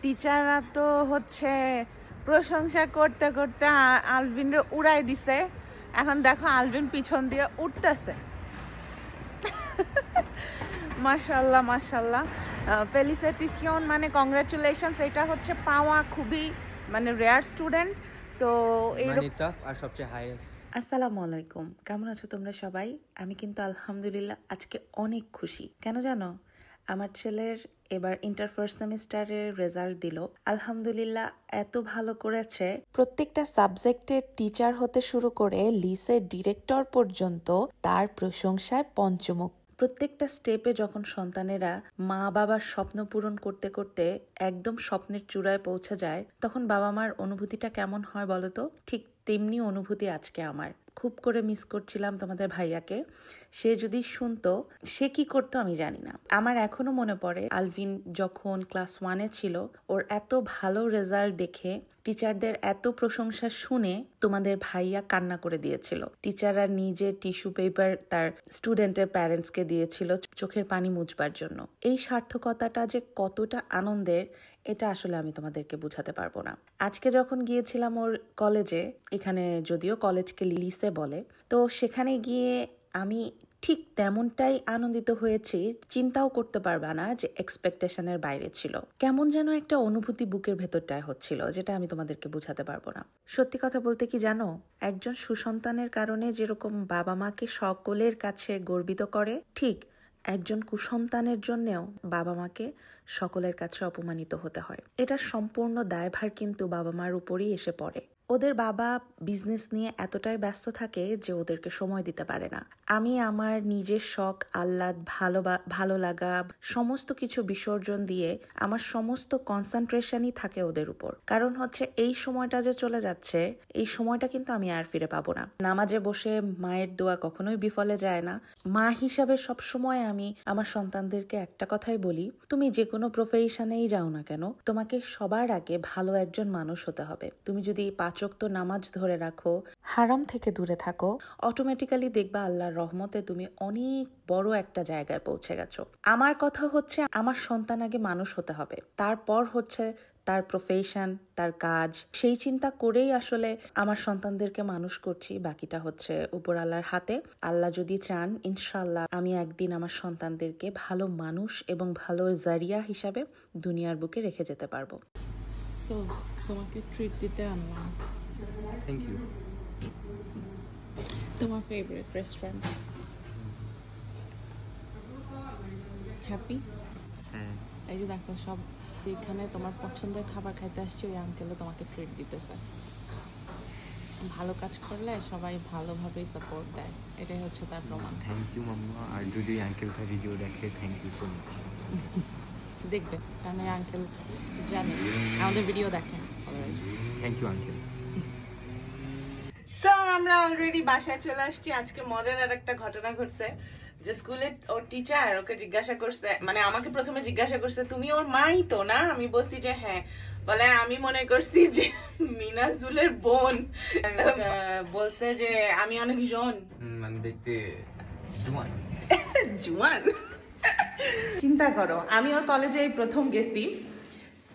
টিচাররা তো হচ্ছে প্রশংসা করতে করতে আলভিনরে উড়াই দিছে। এখন দেখো আলভিন পিছন দিয়ে উঠতেছে। মাশাআল্লাহ মাশাআল্লাহ, ফেলিসিটেশন মানে কংগ্রাচুলেশনস। এটা হচ্ছে পাওয়া খুবই মানে রেয়ার স্টুডেন্ট। তো মানে টাফ আর সবচেয়ে হাইয়েস্ট। আসসালামু আলাইকুম, কেমন আছো তোমরা সবাই? আমি কিন্তু আলহামদুলিল্লাহ আজকে অনেক খুশি। কেন জানো? আমার ছেলের এবার ইন্টার ফার্স্ট সেমিস্টারের রেজাল্ট দিল। আলহামদুলিল্লাহ এত ভালো করেছে, প্রত্যেকটা সাবজেক্টের টিচার হতে শুরু করে লিসের ডিরেক্টর পর্যন্ত তার প্রশংসায় পঞ্চমুখ। প্রত্যেকটা স্টেপে যখন সন্তানেরা মা বাবার স্বপ্ন পূরণ করতে করতে একদম স্বপ্নের চূড়ায় পৌঁছে যায়, তখন বাবা মার অনুভূতিটা কেমন হয় বলো তো? ঠিক তেমনি অনুভূতি আজকে আমার। খুব করে মিস করছিলাম তোমাদের ভাইয়াকে। সে যদি শুনতো, সে কি করতো আমি জানি না। আমার এখনো মনে পড়ে আলভিন যখন ক্লাস 1-এ ছিল, ওর এত ভালো রেজাল্ট দেখে, টিচারদের এত প্রশংসা শুনে তোমাদের ভাইয়া কান্না করে দিয়েছিল। টিচাররা নিজে টিস্যু পেপার তার স্টুডেন্টের প্যারেন্টসকে দিয়েছিল চোখের পানি মুছবার জন্য। এই সার্থকতাটা যে কতটা আনন্দের, এটা আসলে আমি তোমাদেরকে বোঝাতে পারবো না। আজকে যখন গিয়েছিলাম ওর কলেজে, এখানে যদিও কলেজকে লিসে বলে, তো সেখানে গিয়ে আমি ঠিক তেমনটাই আনন্দিত হয়েছি। চিন্তাও করতে পারবা না যে এক্সপেকটেশনের বাইরে ছিল। কেমন যেন একটা অনুভূতি বুকের ভেতরটায় হচ্ছিল, যেটা আমি তোমাদেরকে বোঝাতে পারবো না। সত্যি কথা বলতে কি জানো, একজন সুসন্তানের কারণে যেরকম বাবা মাকে সকলের কাছে গর্বিত করে, ঠিক একজন কুসন্তানের জন্যেও বাবা মাকে সকলের কাছে অপমানিত হতে হয়। এটার সম্পূর্ণ দায়ভার কিন্তু বাবা মার উপরই এসে পড়ে। ওদের বাবা বিজনেস নিয়ে এতটাই ব্যস্ত থাকে যে ওদেরকে সময় দিতে পারে না। আমি আমার নিজের শখ, আহ্লাদ, ভালো লাগা সমস্ত কিছু বিসর্জন দিয়ে আমার সমস্ত কনসেন্ট্রেশনই থাকে ওদের উপর। কারণ হচ্ছে এই সময়টা যে চলে যাচ্ছে, এই সময়টা কিন্তু আমি আর ফিরে পাবো না। নামাজে বসে মায়ের দোয়া কখনোই বিফলে যায় না। মা হিসাবে সবসময় আমি আমার সন্তানদেরকে একটা কথাই বলি, তুমি যে কোনো প্রফেশনেই যাও না কেন, তোমাকে সবার আগে ভালো একজন মানুষ হতে হবে। তুমি যদি 5 ওয়াক্ত নামাজ ধরে রাখো, হারাম থেকে দূরে থাকো, অটোমেটিক্যালি দেখবা আল্লাহর রহমতে তুমি অনেক বড় একটা জায়গায় পৌঁছে গেছো। আমার কথা হচ্ছে আমার সন্তান আগে মানুষ হতে হবে, তারপর হচ্ছে তার প্রফেশন, তার কাজ। সেই চিন্তা করেই আসলে আমার সন্তানদেরকে মানুষ করছি। বাকিটা হচ্ছে উপর আল্লাহর হাতে। আল্লাহ যদি চান, ইনশাল্লাহ আমি একদিন আমার সন্তানদেরকে ভালো মানুষ এবং ভালো জারিয়া হিসাবে দুনিয়ার বুকে রেখে যেতে পারবো। সো তোমাকে ট্রিট দিতে আনলাম। Thank you. তোমার ফেভারিট রেস্টুরেন্ট? হ্যাপি? হ্যাঁ। এই যে দেখো, সব এখানে তোমার পছন্দের খাবার খাইতে আসছে, ওই আঙ্কেলও তোমাকে ট্রিট দিতেছে। ভালো কাজ করলে সবাই ভালোভাবেই সাপোর্ট দেয়, এটাই হচ্ছে তার প্রমাণ। Thank you mamma. আর যদি আঙ্কেলটা ভিডিও দেখে, থ্যাংক ইউ সো মাচ। দেখবে, কারণ এই আঙ্কেল জানে আমাদের ভিডিও দেখেন। Thank you uncle. সো আমরা অলরেডি বাসায় চলে আসছি। আজকে মজার আর একটা ঘটনা ঘটছে যে স্কুলে ওর টিচার ওকে জিজ্ঞাসা করছে, মানে আমাকে প্রথমে জিজ্ঞাসা করছে, তুমি ওর মাই তো না? আমি বলছি যে হ্যাঁ। বলে আমি মনে করছি যে মিনাজুলের বোন। বলছে যে আমি অনেক জন, মানে দেখতে জুয়ান। জুয়ান। চিন্তা করো, আমি ওর কলেজে প্রথম গেছি,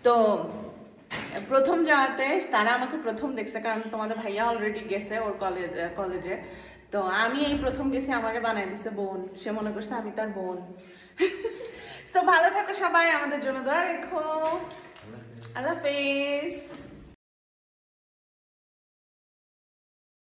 তো প্রথম যাওয়াতে তারা আমাকে প্রথম দেখছে, কারণ তোমাদের ভাইয়া অলরেডি গেছে ওর কলেজে। তো আমি এই প্রথম গেছি, আমাকে বানাই দিছে বোন। সে মনে করছে আমি তার বোন। তো ভালো থাকো সবাই, আমাদের জন্য দোয়া রেখো। আল্লাহ হাফেজ।